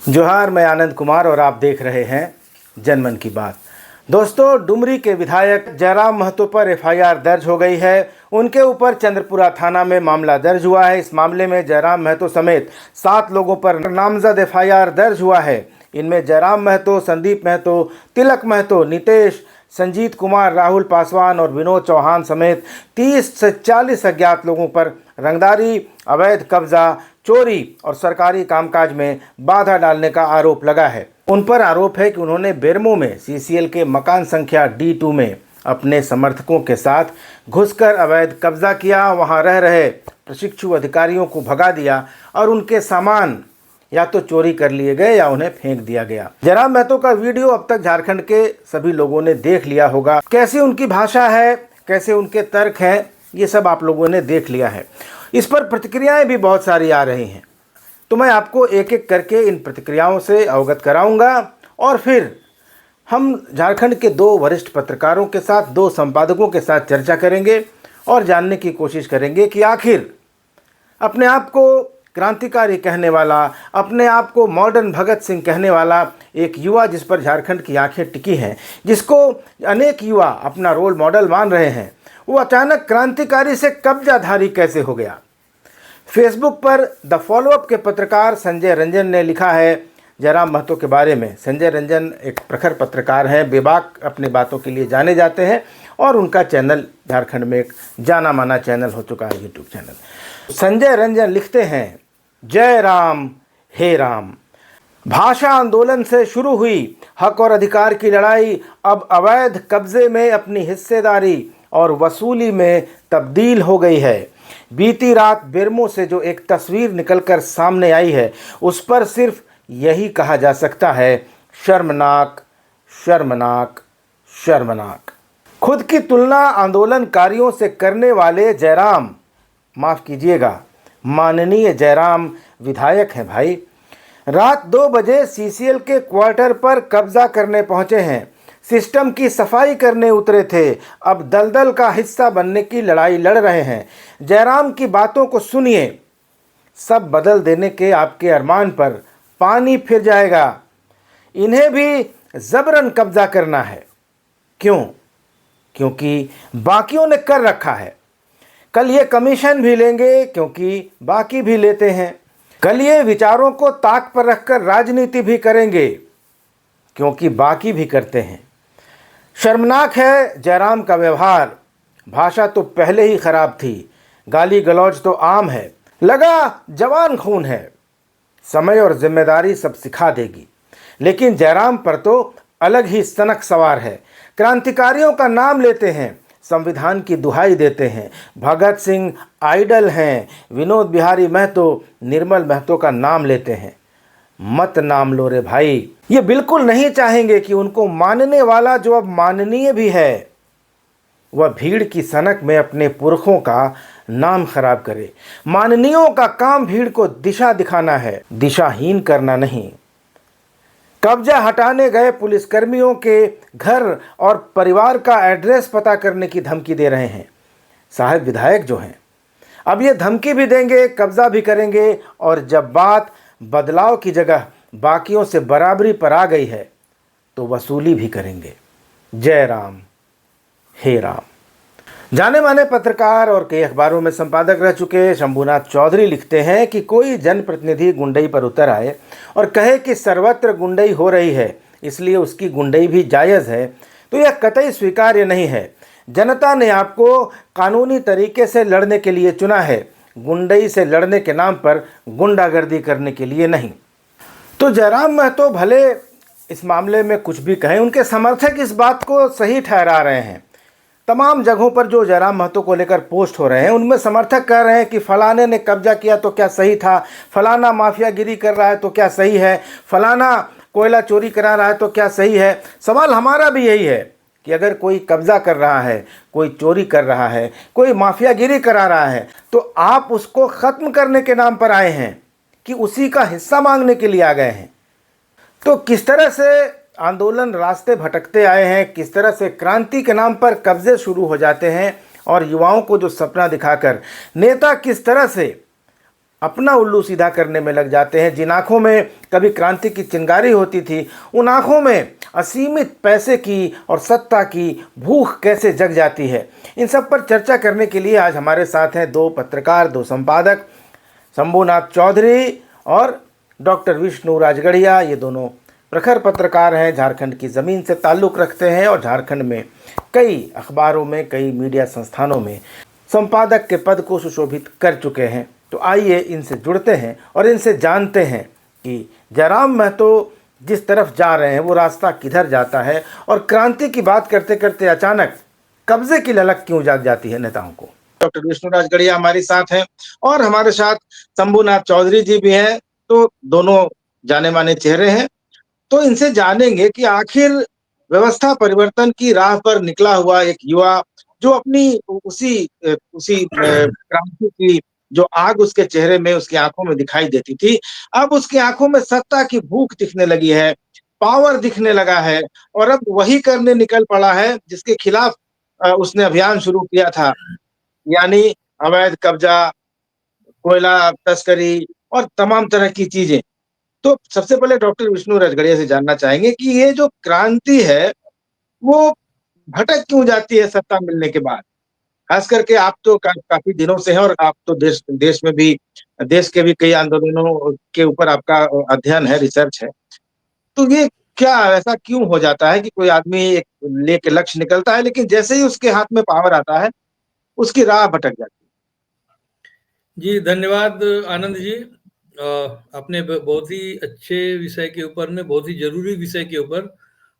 जोहार, मैं आनंद कुमार और आप देख रहे हैं जनमन की बात। दोस्तों, डुमरी के विधायक जयराम महतो पर एफआईआर दर्ज हो गई है। उनके ऊपर चंद्रपुरा थाना में मामला दर्ज हुआ है। इस मामले में जयराम महतो समेत 7 लोगों पर नामजद एफआईआर दर्ज हुआ है। इनमें जयराम महतो, संदीप महतो, तिलक महतो, नितेश, संजीत कुमार, राहुल पासवान और विनोद चौहान समेत 30 से 40 अज्ञात लोगों पर रंगदारी, अवैध कब्जा, चोरी और सरकारी कामकाज में बाधा डालने का आरोप लगा है। उन पर आरोप है कि उन्होंने बेरमो में सीसीएल के मकान संख्या D2 में अपने समर्थकों के साथ घुसकर अवैध कब्जा किया, वहां रह रहे प्रशिक्षु अधिकारियों को भगा दिया और उनके सामान या तो चोरी कर लिए गए या उन्हें फेंक दिया गया। जयराम महतो का वीडियो अब तक झारखंड के सभी लोगों ने देख लिया होगा। कैसी उनकी भाषा है, कैसे उनके तर्क हैं, ये सब आप लोगों ने देख लिया है। इस पर प्रतिक्रियाएं भी बहुत सारी आ रही हैं, तो मैं आपको एक एक करके इन प्रतिक्रियाओं से अवगत कराऊंगा और फिर हम झारखंड के 2 वरिष्ठ पत्रकारों के साथ, 2 संपादकों के साथ चर्चा करेंगे और जानने की कोशिश करेंगे कि आखिर अपने आप को क्रांतिकारी कहने वाला, अपने आप को मॉडर्न भगत सिंह कहने वाला एक युवा, जिस पर झारखंड की आंखें टिकी हैं, जिसको अनेक युवा अपना रोल मॉडल मान रहे हैं, वो अचानक क्रांतिकारी से कब्जाधारी कैसे हो गया। फेसबुक पर द फॉलोअप के पत्रकार संजय रंजन ने लिखा है जयराम महतो के बारे में। संजय रंजन एक प्रखर पत्रकार हैं, बेबाक अपनी बातों के लिए जाने जाते हैं और उनका चैनल झारखंड में एक जाना माना चैनल हो चुका है, यूट्यूब चैनल। संजय रंजन लिखते हैं, जय राम हे राम, भाषा आंदोलन से शुरू हुई हक और अधिकार की लड़ाई अब अवैध कब्जे में अपनी हिस्सेदारी और वसूली में तब्दील हो गई है। बीती रात बेरमो से जो एक तस्वीर निकलकर सामने आई है, उस पर सिर्फ यही कहा जा सकता है, शर्मनाक, शर्मनाक, शर्मनाक। खुद की तुलना आंदोलनकारियों से करने वाले जयराम, माफ़ कीजिएगा, माननीय जयराम विधायक हैं भाई। रात 2 बजे सीसीएल के क्वार्टर पर कब्जा करने पहुंचे हैं, सिस्टम की सफाई करने उतरे थे, अब दलदल का हिस्सा बनने की लड़ाई लड़ रहे हैं। जयराम की बातों को सुनिए, सब बदल देने के आपके अरमान पर पानी फिर जाएगा। इन्हें भी जबरन कब्जा करना है। क्यों? क्योंकि बाकियों ने कर रखा है। कल ये कमीशन भी लेंगे क्योंकि बाकी भी लेते हैं। कल ये विचारों को ताक पर रखकर राजनीति भी करेंगे क्योंकि बाकी भी करते हैं। शर्मनाक है जयराम का व्यवहार। भाषा तो पहले ही खराब थी, गाली गलौज तो आम है, लगा जवान खून है। समय और जिम्मेदारी सब सिखा देगी, लेकिन जयराम पर तो अलग ही सनक सवार है। क्रांतिकारियों का नाम लेते हैं, संविधान की दुहाई देते हैं, भगत सिंह आइडल हैं, विनोद बिहारी महतो, निर्मल महतो का नाम लेते हैं। मत नाम लो रे भाई। ये बिल्कुल नहीं चाहेंगे कि उनको मानने वाला, जो अब माननीय भी है, वह भीड़ की सनक में अपने पुरखों का नाम खराब करे। माननीयों का काम भीड़ को दिशा दिखाना है, दिशाहीन करना नहीं। कब्जा हटाने गए पुलिसकर्मियों के घर और परिवार का एड्रेस पता करने की धमकी दे रहे हैं। साहब विधायक जो हैं, अब ये धमकी भी देंगे, कब्जा भी करेंगे, और जब बात बदलाव की जगह बाकियों से बराबरी पर आ गई है तो वसूली भी करेंगे। जय राम हे राम। जाने माने पत्रकार और कई अखबारों में संपादक रह चुके शंभुनाथ चौधरी लिखते हैं कि कोई जनप्रतिनिधि गुंडई पर उतर आए और कहे कि सर्वत्र गुंडई हो रही है, इसलिए उसकी गुंडई भी जायज़ है, तो यह कतई स्वीकार्य नहीं है। जनता ने आपको कानूनी तरीके से लड़ने के लिए चुना है, गुंडई से लड़ने के नाम पर गुंडागर्दी करने के लिए नहीं। तो जयराम महतो भले इस मामले में कुछ भी कहें, उनके समर्थक इस बात को सही ठहरा रहे हैं। तमाम जगहों पर जो जयराम महतो को लेकर पोस्ट हो रहे हैं, उनमें समर्थक कह रहे हैं कि फलाने ने कब्जा किया तो क्या सही था, फलाना माफियागिरी कर रहा है तो क्या सही है, फलाना कोयला चोरी करा रहा है तो क्या सही है। सवाल हमारा भी यही है कि अगर कोई कब्जा कर रहा है, कोई चोरी कर रहा है, कोई माफियागिरी करा रहा है, तो आप उसको ख़त्म करने के नाम पर आए हैं कि उसी का हिस्सा मांगने के लिए आ गए हैं। तो किस तरह से आंदोलन रास्ते भटकते आए हैं, किस तरह से क्रांति के नाम पर कब्जे शुरू हो जाते हैं, और युवाओं को जो सपना दिखाकर नेता किस तरह से अपना उल्लू सीधा करने में लग जाते हैं। जिन आंखों में कभी क्रांति की चिंगारी होती थी, उन आंखों में असीमित पैसे की और सत्ता की भूख कैसे जग जाती है। इन सब पर चर्चा करने के लिए आज हमारे साथ हैं दो पत्रकार, दो संपादक, शंभुनाथ चौधरी और डॉक्टर विष्णु राजगढ़िया। ये दोनों प्रखर पत्रकार हैं, झारखंड की ज़मीन से ताल्लुक़ रखते हैं और झारखंड में कई अखबारों में, कई मीडिया संस्थानों में संपादक के पद को सुशोभित कर चुके हैं। तो आइए इनसे जुड़ते हैं और इनसे जानते हैं कि जयराम महतो जिस तरफ जा रहे हैं वो रास्ता किधर जाता है, और क्रांति की बात करते करते अचानक कब्जे की ललक क्यों जाग जाती है नेताओं को। डॉक्टर विष्णु राजगढ़िया हमारे साथ हैं और हमारे साथ शंभुनाथ चौधरी जी भी हैं। तो दोनों जाने माने चेहरे हैं। तो इनसे जानेंगे कि आखिर व्यवस्था परिवर्तन की राह पर निकला हुआ एक युवा जो अपनी उसी क्रांति की जो आग उसके चेहरे में, उसकी आंखों में दिखाई देती थी, अब उसकी आंखों में सत्ता की भूख दिखने लगी है, पावर दिखने लगा है, और अब वही करने निकल पड़ा है जिसके खिलाफ उसने अभियान शुरू किया था, यानी अवैध कब्जा, कोयला तस्करी और तमाम तरह की चीजें। तो सबसे पहले डॉक्टर विष्णु राजगढ़िया से जानना चाहेंगे कि ये जो क्रांति है, वो भटक क्यों जाती है सत्ता मिलने के बाद? खास करके आप तो काफ़ी दिनों से हैं और आप तो देश में भी, देश के भी कई आंदोलनों के ऊपर आपका अध्ययन है, रिसर्च है। तो ये क्या ऐसा क्यों हो जाता है कि कोई आदमी एक लेके लक्ष्य निकलता है, लेकिन जैसे ही उसके हाथ में पावर आता है, उसकी राह भटक जाती जी, धन्यवाद आनंद जी। आपने बहुत ही अच्छे विषय के ऊपर में, बहुत ही ज़रूरी विषय के ऊपर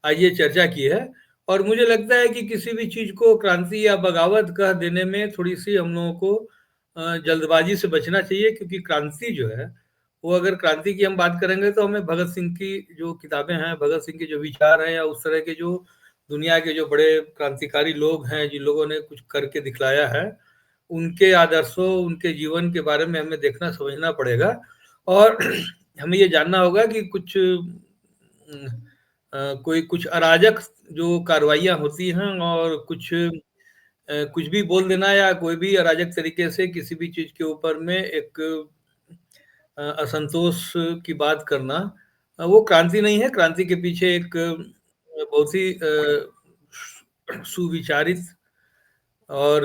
आज ये चर्चा की है, और मुझे लगता है कि किसी भी चीज़ को क्रांति या बगावत कह देने में थोड़ी-सी हम लोगों को जल्दबाजी से बचना चाहिए, क्योंकि क्रांति जो है, वो अगर क्रांति की हम बात करेंगे तो हमें भगत सिंह की जो किताबें हैं, भगत सिंह के जो विचार हैं, या उस तरह के जो दुनिया के जो बड़े क्रांतिकारी लोग हैं, जिन लोगों ने कुछ करके दिखलाया है, उनके आदर्शों, उनके जीवन के बारे में हमें देखना समझना पड़ेगा, और हमें ये जानना होगा कि कोई कुछ अराजक जो कार्रवाइयाँ होती हैं, और कुछ भी बोल देना, या कोई भी अराजक तरीके से किसी भी चीज़ के ऊपर में एक असंतोष की बात करना, वो क्रांति नहीं है। क्रांति के पीछे एक बहुत ही सुविचारित और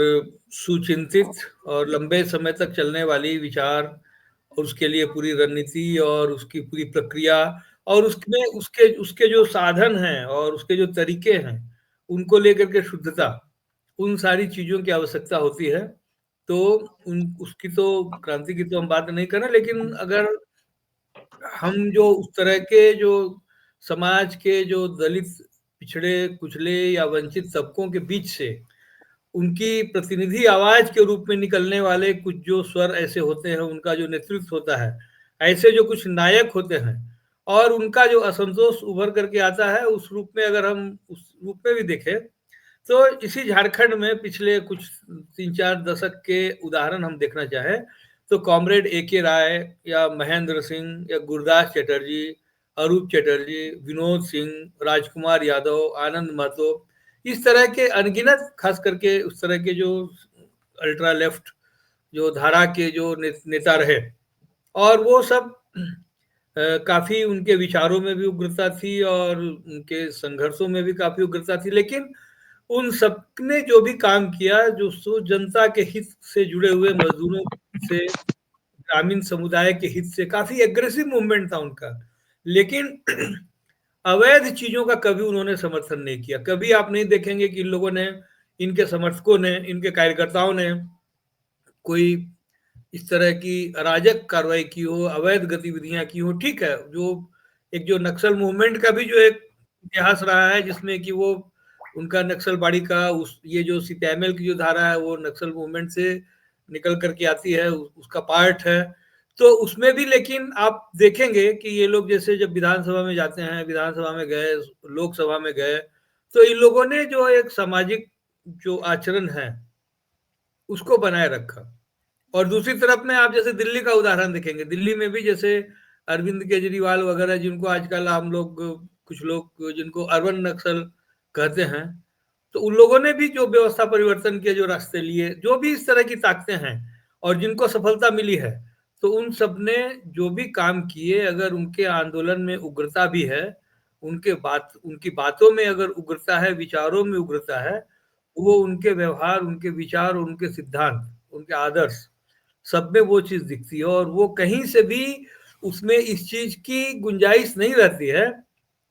सुचिंतित और लंबे समय तक चलने वाली विचार, और उसके लिए पूरी रणनीति और उसकी पूरी प्रक्रिया, और उसमें उसके उसके जो साधन हैं और उसके जो तरीके हैं, उनको लेकर के शुद्धता, उन सारी चीज़ों की आवश्यकता होती है। तो उन उसकी तो क्रांति की तो हम बात नहीं कर रहे, लेकिन अगर हम जो उस तरह के जो समाज के जो दलित, पिछड़े, कुचले या वंचित तबकों के बीच से उनकी प्रतिनिधि आवाज के रूप में निकलने वाले कुछ जो स्वर ऐसे होते हैं, उनका जो नेतृत्व होता है, ऐसे जो कुछ नायक होते हैं, और उनका जो असंतोष उभर करके आता है, उस रूप में अगर हम उस रूप में भी देखें, तो इसी झारखंड में पिछले कुछ 3-4 दशक के उदाहरण हम देखना चाहें, तो कॉमरेड ए.के. राय, या महेंद्र सिंह, या गुरदास चटर्जी, अरूप चटर्जी, विनोद सिंह, राजकुमार यादव, आनंद महतो, इस तरह के अनगिनत, खास करके उस तरह के जो अल्ट्रा लेफ्ट जो धारा के जो नेता रहे, और वो सब काफ़ी, उनके विचारों में भी उग्रता थी और उनके संघर्षों में भी काफ़ी उग्रता थी, लेकिन उन सब ने जो भी काम किया, जो सो जनता के हित से जुड़े हुए मजदूरों से, ग्रामीण समुदाय के हित से, काफ़ी एग्रेसिव मूवमेंट था उनका, लेकिन अवैध चीज़ों का कभी उन्होंने समर्थन नहीं किया। कभी आप नहीं देखेंगे कि इन लोगों ने, इनके समर्थकों ने, इनके कार्यकर्ताओं ने कोई इस तरह की अराजक कार्रवाई की हो, अवैध गतिविधियां की हो। ठीक है, जो नक्सल मूवमेंट का भी जो एक इतिहास रहा है, जिसमें कि वो उनका नक्सलबाड़ी का ये जो सीपीआईएमएल की जो धारा है, वो नक्सल मूवमेंट से निकल करके आती है, उसका पार्ट है। तो उसमें भी, लेकिन आप देखेंगे कि ये लोग जैसे जब विधानसभा में जाते हैं, विधानसभा में गए, लोकसभा में गए, तो इन लोगों ने जो एक सामाजिक जो आचरण है, उसको बनाए रखा। और दूसरी तरफ में आप जैसे दिल्ली का उदाहरण देखेंगे, दिल्ली में भी जैसे अरविंद केजरीवाल वगैरह, जिनको आजकल हम लोग, कुछ लोग जिनको अर्बन नक्सल कहते हैं, तो उन लोगों ने भी जो व्यवस्था परिवर्तन के जो रास्ते लिए, जो भी इस तरह की ताकतें हैं और जिनको सफलता मिली है, तो उन सब ने जो भी काम किए, अगर उनके आंदोलन में उग्रता भी है, उनकी बातों में अगर उग्रता है, विचारों में उग्रता है, वो उनके व्यवहार, उनके विचार, उनके सिद्धांत, उनके आदर्श, सब में वो चीज़ दिखती है। और वो कहीं से भी उसमें इस चीज़ की गुंजाइश नहीं रहती है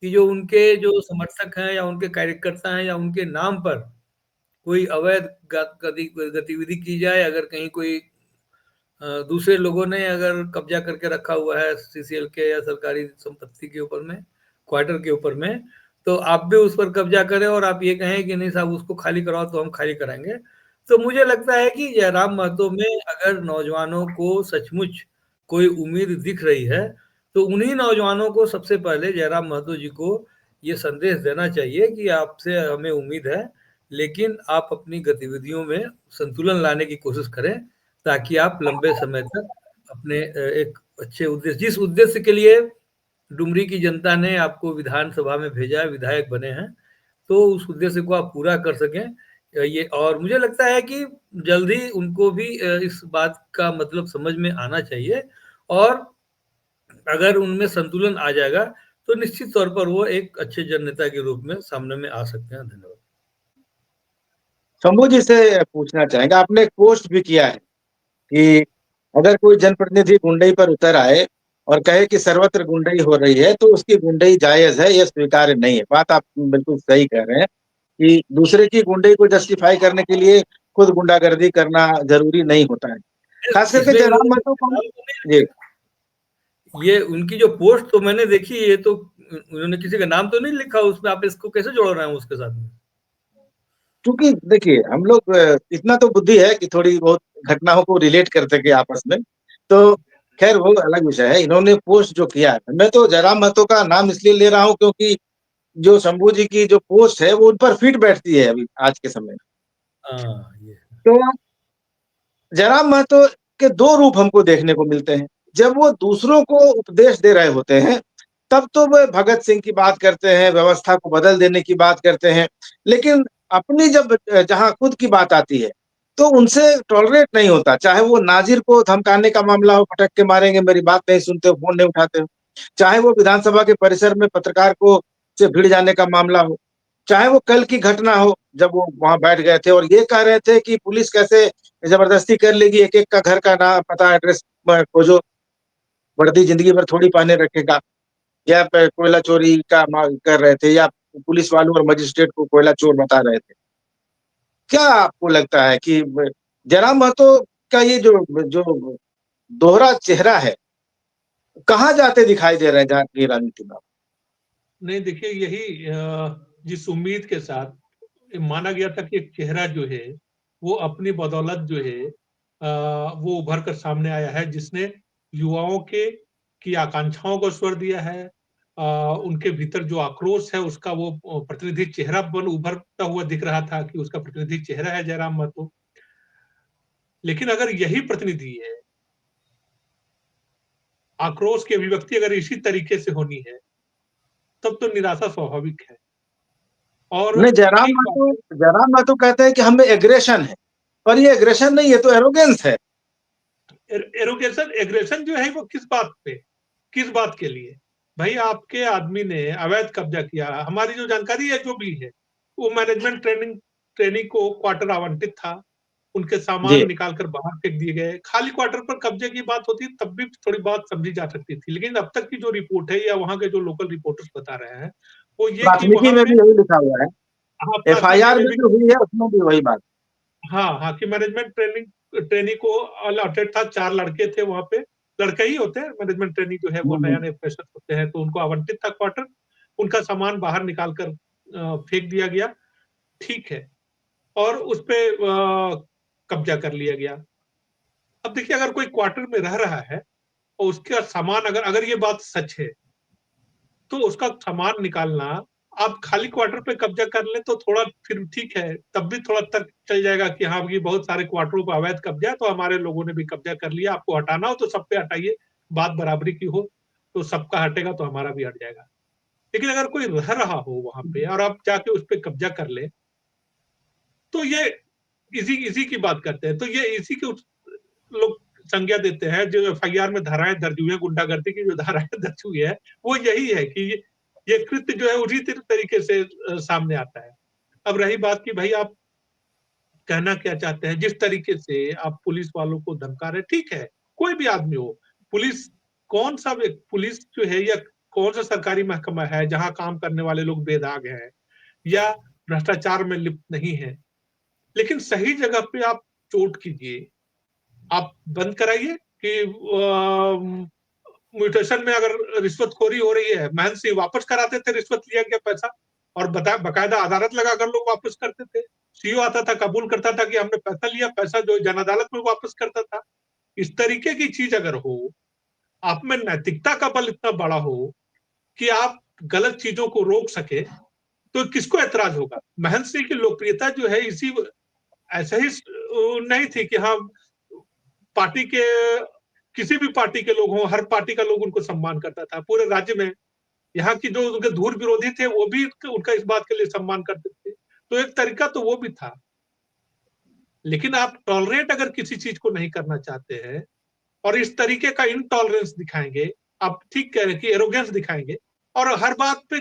कि जो उनके जो समर्थक हैं या उनके कार्यकर्ता हैं या उनके नाम पर कोई अवैध गतिविधि की जाए। अगर कहीं कोई दूसरे लोगों ने अगर कब्जा करके रखा हुआ है सीसीएल के या सरकारी संपत्ति के ऊपर में, क्वार्टर के ऊपर में, तो आप भी उस पर कब्जा करें और आप ये कहें कि नहीं साहब उसको खाली कराओ, तो हम खाली कराएंगे। तो मुझे लगता है कि जयराम महतो में अगर नौजवानों को सचमुच कोई उम्मीद दिख रही है, तो उन्हीं नौजवानों को सबसे पहले जयराम महतो जी को ये संदेश देना चाहिए कि आपसे हमें उम्मीद है, लेकिन आप अपनी गतिविधियों में संतुलन लाने की कोशिश करें, ताकि आप लंबे समय तक अपने एक अच्छे उद्देश्य, जिस उद्देश्य के लिए डुमरी की जनता ने आपको विधानसभा में भेजा है, विधायक बने हैं, तो उस उद्देश्य को आप पूरा कर सकें। ये और मुझे लगता है कि जल्द ही उनको भी इस बात का मतलब समझ में आना चाहिए, और अगर उनमें संतुलन आ जाएगा तो निश्चित तौर पर वो एक अच्छे जननेता के रूप में सामने में आ सकते हैं। धन्यवाद। शंभू जी से पूछना चाहेंगे, आपने एक पोस्ट भी किया है कि अगर कोई जनप्रतिनिधि गुंडई पर उतर आए और कहे कि सर्वत्र गुंडई हो रही है, तो उसकी गुंडई जायज है, यह स्वीकार्य नहीं है। बात आप बिल्कुल सही कह रहे हैं कि दूसरे की गुंडई को जस्टिफाई करने के लिए खुद गुंडागर्दी करना जरूरी नहीं होता है, खास करके इसमें जयराम इन्होंने महतो को। नाम तो नहीं जी, लिखा। ये उनकी जो पोस्ट तो मैंने देखी, ये तो उन्होंने किसी का नाम तो नहीं लिखा उसमें, आप इसको कैसे जोड़ रहे हैं उसके साथ में? क्योंकि देखिए हम लोग इतना तो बुद्धि है कि थोड़ी बहुत घटनाओं को रिलेट कर सके आपस में, तो खैर वो अलग विषय है। इन्होंने पोस्ट जो किया है, मैं तो जयराम महतो का नाम इसलिए ले रहा हूँ क्योंकि जो शंभू जी की जो पोस्ट है वो उन पर फिट बैठती है अभी आज के समय में। हाँ, ये तो जयराम महतो के दो रूप हमको देखने को मिलते हैं। जब वो दूसरों को उपदेश दे रहे होते हैं, तब तो वे भगत सिंह की बात करते हैं, व्यवस्था को बदल देने की बात करते हैं। लेकिन अपनी जब जहाँ खुद की बात आती है, तो उनसे टॉलरेट नहीं होता। चाहे वो नाजिर को धमकाने का मामला हो, पटक के मारेंगे, मेरी बात नहीं सुनते हो, फ़ोन नहीं उठाते हो। चाहे वो विधानसभा के परिसर में पत्रकार को से भिड़ जाने का मामला हो, चाहे वो कल की घटना हो जब वो वहाँ बैठ गए थे और ये कह रहे थे कि पुलिस कैसे जबरदस्ती कर लेगी, एक-एक का घर का नाम, पता, एड्रेस खोजो, वर्दी जिंदगी भर थोड़ी पहने रखेगा। या कोयला चोरी का कर रहे थे, या पुलिस वालों और मजिस्ट्रेट को कोयला चोर बता रहे थे। क्या आपको लगता है कि जयराम महतो का ये जो जो दोहरा चेहरा है, कहाँ जाते दिखाई दे रहे हैं जहाँ की राजनीति में? नहीं, देखिए यही जिस उम्मीद के साथ माना गया था कि एक चेहरा जो है वो अपनी बदौलत जो है वो उभर कर सामने आया है, जिसने युवाओं के की आकांक्षाओं को स्वर दिया है। उनके भीतर जो आक्रोश है उसका वो प्रतिनिधि चेहरा बन उभरता हुआ दिख रहा था कि उसका प्रतिनिधि चेहरा है जयराम महतो। लेकिन अगर यही प्रतिनिधि है, आक्रोश की अभिव्यक्ति अगर इसी तरीके से होनी है, तब तो निराशा स्वाभाविक है। और नहीं, ठीक बात है। जयराम महतो कहते हैं कि हम में एग्रेशन है, पर ये एग्रेशन नहीं, ये तो एरोगेंस है। एरोगेशन एग्रेशन जो है वो किस बात पे, किस बात के लिए? भाई आपके आदमी ने अवैध कब्जा किया। हमारी जो जानकारी है जो भी है, वो मैनेजमेंट ट्रेनिंग को क्वार्टर आवंटित था, उनके जी, सामान निकाल कर बाहर फेंक दिए गए। खाली क्वार्टर पर कब्जे की बात होती तब भी थोड़ी बात समझी जा सकती थी, लेकिन अब तक की जो रिपोर्ट है या वहां के जो लोकल रिपोर्टर्स बता रहे हैं वो ये कि प्राथमिकी वहां में पे, भी यही लिखा हुआ है। हाँ, प्राथमिकी एफआईआर में में भी, जो हुई है उसमें भी वही बात। हाँ, हाँ, कि मैनेजमेंट ट्रेनिंग को अलॉटेड था, 4 लड़के थे वहाँ पे, लड़के ही होते हैं, मैनेजमेंट ट्रेनिंग जो है वो हम्म, नए-नए फ्रेशर होते हैं, तो उनको आवंटित था क्वार्टर, उनका सामान बाहर निकाल कर फेंक दिया गया, ठीक है, और उसपे कब्जा कर लिया गया। अब देखिए अगर कोई क्वार्टर में रह रहा है और उसका सामान अगर अगर ये बात सच है, तो उसका सामान निकालना, आप खाली क्वार्टर पे कब्जा कर लें तो थोड़ा फिर ठीक है, तब भी थोड़ा तर्क चल जाएगा कि हाँ, ये बहुत सारे क्वार्टरों पे अवैध कब्जा है, तो हमारे लोगों ने भी कब्जा कर लिया, आपको हटाना हो तो सब पे हटाइए, बात बराबरी की हो, तो सबका हटेगा तो हमारा भी हट जाएगा। लेकिन अगर कोई रह रहा हो वहाँ पे और आप जाके उस पे कब्जा कर लें, तो ये इसी इसी की बात करते हैं, तो ये इसी के लोग संज्ञा देते हैं, जो एफआईआर में धाराएँ दर्ज हुई हैं, गुंडागर्दी की जो धाराएँ दर्ज हुई है, वो यही है कि ये कृत्य जो है उसी तरीके से सामने आता है। अब रही बात कि भाई आप कहना क्या चाहते हैं, जिस तरीके से आप पुलिस वालों को धमका रहे हैं, ठीक है, कोई भी आदमी हो, पुलिस कौन-सा पुलिस जो है या कौन-सा सरकारी महकमा है जहाँ काम करने वाले लोग बेदाग हैं या भ्रष्टाचार में लिप्त नहीं हैं। लेकिन सही जगह पे आप चोट कीजिए, आप बंद कराइए कि म्यूटेशन में अगर रिश्वतखोरी हो रही है, महंत सिंह वापस कराते थे रिश्वत लिया गया पैसा और बाकायदा अदालत लगाकर लोग वापस करते थे। सीओ आता था, कबूल करता था कि हमने पैसा लिया, पैसा जो जन अदालत में वापस करता था। इस तरीके की चीज अगर हो, आप में नैतिकता का बल इतना बड़ा हो कि आप गलत चीजों को रोक सके, तो किसको ऐतराज होगा? महंत सिंह की लोकप्रियता जो है इसी ऐसे ही नहीं थी कि हाँ, पार्टी के किसी भी पार्टी के लोग हों, हर पार्टी का लोग उनको सम्मान करता था। पूरे राज्य में यहाँ की जो उनके धूर विरोधी थे, वो भी उनका इस बात के लिए सम्मान करते थे। तो एक तरीका तो वो भी था। लेकिन आप टॉलरेट अगर किसी चीज को नहीं करना चाहते हैं और इस तरीके का इनटॉलरेंस दिखाएंगे, आप ठीक कह रहे हैं कि एरोगेंस दिखाएंगे और हर बात पे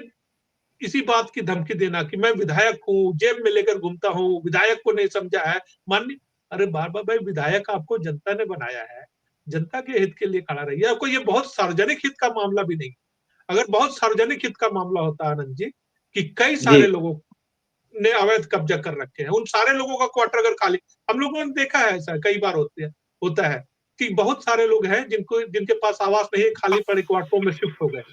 इसी बात की धमकी देना कि मैं विधायक हूँ, जेब में लेकर घूमता हूँ, विधायक को नहीं समझा है, माननीय अरे बाबा भाई, विधायक आपको जनता ने बनाया है, जनता के हित के लिए खड़ा रहिए। आपको ये बहुत सार्वजनिक हित का मामला भी नहीं। अगर बहुत सार्वजनिक हित का मामला होता आनंद जी कि कई जी। सारे लोगों ने अवैध कब्जा कर रखे हैं, उन सारे लोगों का क्वार्टर अगर खाली, हम लोगों ने देखा है ऐसा कई बार होता है कि बहुत सारे लोग हैं जिनके पास आवास नहीं है, खाली पड़े क्वार्टरों में शिफ्ट हो गए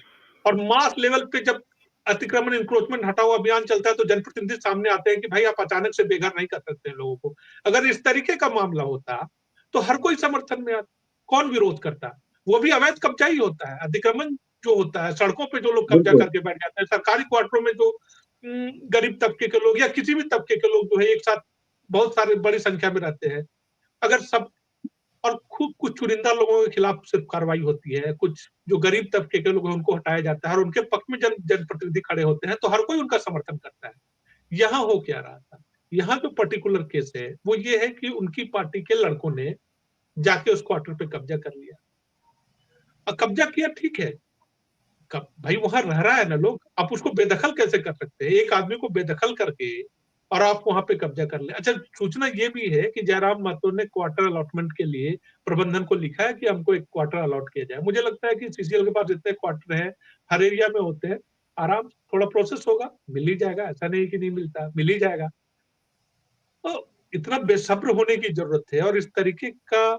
और मास लेवल पे जब अतिक्रमण इंक्रोचमेंट हटाओ अभियान चलता है तो जनप्रतिनिधि सामने आते हैं कि भाई आप अचानक से बेघर नहीं कर सकते हैं लोगों को। अगर इस तरीके का मामला होता तो हर कोई समर्थन में आता, कौन विरोध करता? वो भी अवैध कब्जा ही होता है। अतिक्रमण जो होता है, सड़कों पे जो लोग कब्जा बिल्कुल। करके बैठ जाते हैं, सरकारी क्वार्टरों में जो गरीब तबके के लोग या किसी भी तबके के लोग जो है एक साथ बहुत सारे बड़ी संख्या में रहते हैं, अगर सब और खूब कुछ चुनिंदा लोगों के खिलाफ सिर्फ कार्रवाई होती है, कुछ जो गरीब तबके के लोग हैं उनको हटाया जाता है और उनके पक्ष में जनप्रतिनिधि खड़े होते हैं, तो हर कोई उनका समर्थन करता है। यहाँ हो क्या रहा था? यहाँ जो पर्टिकुलर केस है, वो ये है कि उनकी पार्टी के लड़कों ने जाके उस क्वार्टर पे कब्जा कर लिया। कब्जा किया ठीक है, कब भाई वहां रह रहा है ना लोग, आप उसको बेदखल कैसे कर सकते हैं? एक आदमी को बेदखल करके और आप वहां पे कब्जा कर ले। अच्छा, सूचना ये भी है कि जयराम महतो ने क्वार्टर अलॉटमेंट के लिए प्रबंधन को लिखा है कि हमको एक क्वार्टर अलॉट किया जाए। मुझे लगता है कि सीसीएल के पास जितने क्वार्टर हैं हर एरिया में होते हैं, आराम थोड़ा प्रोसेस होगा, मिल ही जाएगा, ऐसा नहीं कि नहीं मिलता, मिल ही जाएगा। तो इतना बेसब्र होने की जरूरत है और इस तरीके का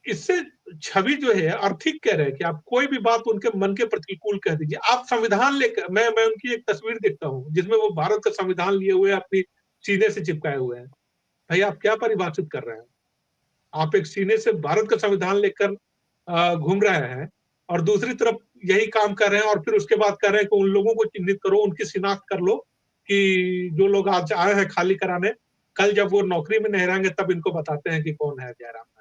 इससे छवि जो है, आप ठीक कह रहे हैं कि आप कोई भी बात उनके मन के प्रतिकूल कह दीजिए। आप संविधान लेकर, मैं उनकी एक तस्वीर देखता हूँ जिसमें वो भारत का संविधान लिए हुए अपनी सीने से चिपकाए हुए हैं। भाई आप क्या परिभाषित कर रहे हैं? आप एक सीने से भारत का संविधान लेकर घूम रहे हैं और दूसरी तरफ यही काम कर रहे हैं और फिर उसके बाद कह रहे हैं कि उन लोगों को चिन्हित करो, उनकी शिनाख्त कर लो कि जो लोग आज आए हैं खाली कराने, कल जब वो नौकरी में नहीं रहेंगे तब इनको बताते हैं कि कौन है जयराम गांधी।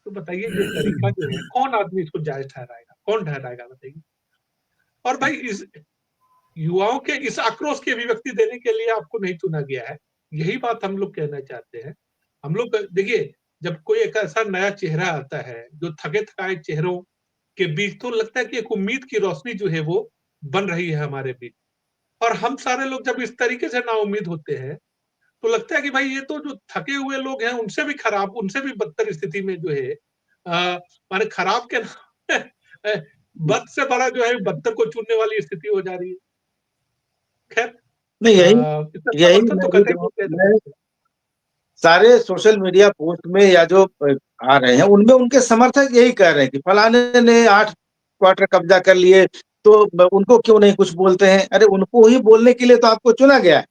तो बताइए ये तरीका जो है, कौन आदमी इसको जायज ठहराएगा? कौन ठहराएगा बताइए? और भाई इस युवाओं के इस आक्रोश की अभिव्यक्ति देने के लिए आपको नहीं चुना गया है। यही बात हम लोग कहना चाहते हैं। हम लोग देखिए, जब कोई एक ऐसा नया चेहरा आता है, जो थके-थकाए चेहरों के बीच, तो लगता है कि एक उम्मीद की रोशनी जो है वो बन रही है हमारे बीच। और हम सारे लोग जब इस तरीके से नाउम्मीद होते हैं, तो लगता है कि भाई ये तो जो थके हुए लोग हैं उनसे भी खराब, उनसे भी बदतर स्थिति में जो है माने खराब के बद से बड़ा जो है बदतर को चुनने वाली स्थिति हो जा रही है। खैर नहीं, यही इसका यही समर्थन तो मैं भी कतई नहीं किया जा मैं सकता। सारे सोशल मीडिया पोस्ट में या जो आ रहे हैं उनमें उनके समर्थक यही कह रहे हैं कि फलाने ने 8 क्वार्टर कब्जा कर लिए, तो उनको क्यों नहीं कुछ बोलते हैं? अरे उनको ही बोलने के लिए तो आपको चुना गया है।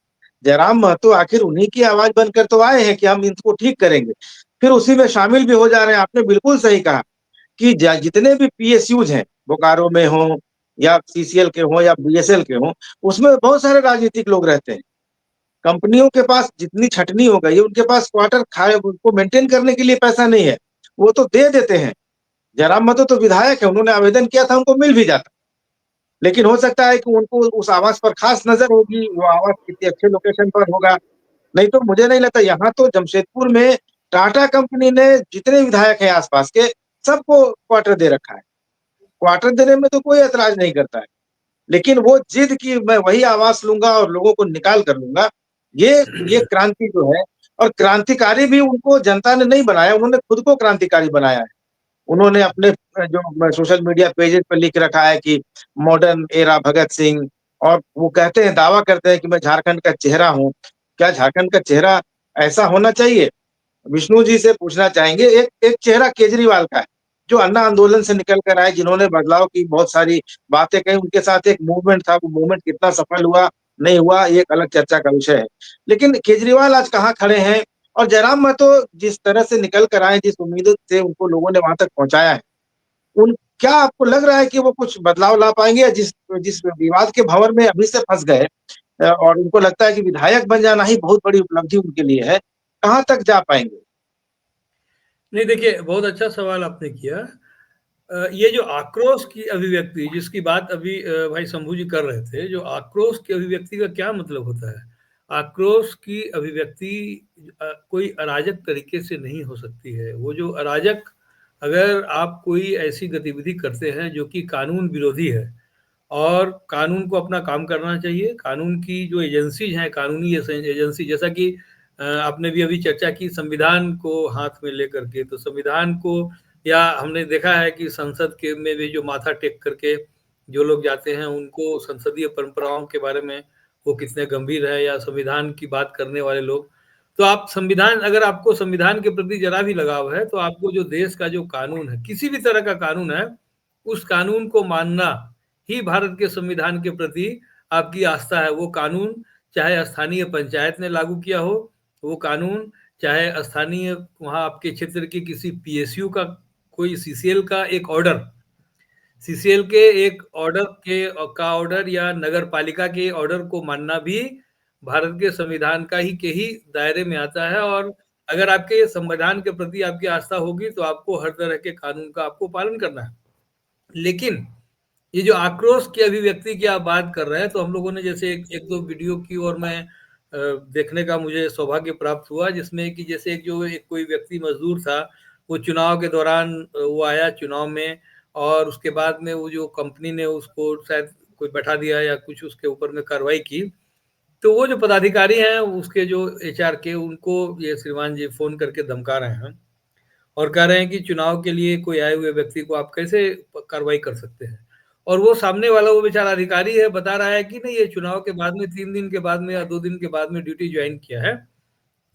जयराम महतो आखिर उन्हीं की आवाज बनकर तो आए हैं कि हम इनको ठीक करेंगे। फिर उसी में शामिल भी हो जा रहे हैं। आपने बिल्कुल सही कहा कि जितने भी पीएसयूज हैं, बोकारो में हो या सीसीएल के हो या बीएसएल के हो, उसमें बहुत सारे राजनीतिक लोग रहते हैं। कंपनियों के पास जितनी छटनी हो गई है, उनके पास क्वार्टर खाए उनको मेंटेन करने के लिए पैसा नहीं है, वो तो दे देते हैं। जयराम महतो तो विधायक है, उन्होंने आवेदन किया था, उनको मिल भी जाता। लेकिन हो सकता है कि उनको उस आवास पर खास नजर होगी, वो आवास किसी अच्छे लोकेशन पर होगा। नहीं तो मुझे नहीं लगता, यहाँ तो जमशेदपुर में टाटा कंपनी ने जितने विधायक हैं आसपास के, सबको क्वार्टर दे रखा है। क्वार्टर देने में तो कोई ऐतराज नहीं करता है, लेकिन वो जिद की मैं वही आवास लूँगा और लोगों को निकाल कर लूँगा, ये क्रांति जो है, और क्रांतिकारी भी उनको जनता ने नहीं बनाया, उन्होंने खुद को क्रांतिकारी बनाया है। उन्होंने अपने जो सोशल मीडिया पेजेज़ पे लिख रखा है कि मॉडर्न एरा भगत सिंह, और वो कहते हैं, दावा करते हैं कि मैं झारखंड का चेहरा हूँ। क्या झारखंड का चेहरा ऐसा होना चाहिए? विष्णु जी से पूछना चाहेंगे, एक एक चेहरा केजरीवाल का है, जो अन्ना आंदोलन से निकल कर आए, जिन्होंने बदलाव की बहुत सारी बातें कही, उनके साथ एक मूवमेंट था, वो मूवमेंट कितना सफल हुआ, नहीं हुआ, ये एक अलग चर्चा का विषय है। लेकिन केजरीवाल आज कहाँ खड़े हैं, और जयराम महतो जिस तरह से निकल कर आए, जिस उम्मीद से उनको लोगों ने वहाँ तक पहुँचाया है, उन क्या आपको लग रहा है कि वो कुछ बदलाव ला पाएँगे, या जिस जिस विवाद के भंवर में अभी से फँस गए, और उनको लगता है कि विधायक बन जाना ही बहुत बड़ी उपलब्धि उनके लिए है, कहाँ तक जा पाएँगे? नहीं देखिए, बहुत अच्छा सवाल आपने किया। ये जो आक्रोश की अभिव्यक्ति जिसकी बात अभी भाई शंभू जी कर रहे थे, जो आक्रोश की अभिव्यक्ति का क्या मतलब होता है? आक्रोश की अभिव्यक्ति कोई अराजक तरीके से नहीं हो सकती है। वो जो अराजक, अगर आप कोई ऐसी गतिविधि करते हैं जो कि कानून विरोधी है, और कानून को अपना काम करना चाहिए, कानून की जो एजेंसीज़ हैं, कानूनी एजेंसी, जैसा कि आपने भी अभी चर्चा की संविधान को हाथ में लेकर के, तो संविधान को, या हमने देखा है कि संसद के में भी जो माथा टेक करके जो लोग जाते हैं, उनको संसदीय परंपराओं के बारे में वो कितने गंभीर है, या संविधान की बात करने वाले लोग। तो आप संविधान, अगर आपको संविधान के प्रति ज़रा भी लगाव है, तो आपको जो देश का जो कानून है, किसी भी तरह का कानून है, उस कानून को मानना ही भारत के संविधान के प्रति आपकी आस्था है। वो कानून चाहे स्थानीय पंचायत ने लागू किया हो, वो कानून चाहे स्थानीय वहाँ आपके क्षेत्र के किसी पीएसयू का कोई सीसीएल का एक ऑर्डर, सीसीएल के एक ऑर्डर का ऑर्डर, या नगर पालिका के ऑर्डर को मानना भी भारत के संविधान का ही दायरे में आता है। और अगर आपके संविधान के प्रति आपकी आस्था होगी, तो आपको हर तरह के कानून का आपको पालन करना है। लेकिन ये जो आक्रोश की अभिव्यक्ति की आप बात कर रहे हैं, तो हम लोगों ने जैसे एक दो वीडियो की, और मैं देखने का मुझे सौभाग्य प्राप्त हुआ, जिसमें कि जैसे एक कोई व्यक्ति मजदूर था, वो चुनाव के दौरान वो आया चुनाव में, और उसके बाद में वो जो कंपनी ने उसको शायद कोई बैठा दिया या कुछ उसके ऊपर में कार्रवाई की। तो वो जो पदाधिकारी हैं उसके जो एचआर के, उनको ये श्रीमान जी फ़ोन करके धमका रहे हैं, और कह रहे हैं कि चुनाव के लिए कोई आए हुए व्यक्ति को आप कैसे कार्रवाई कर सकते हैं। और वो सामने वाला, वो बेचारा अधिकारी है, बता रहा है कि नहीं, ये चुनाव के बाद में 3 दिन के बाद में या 2 दिन के बाद में ड्यूटी ज्वाइन किया है।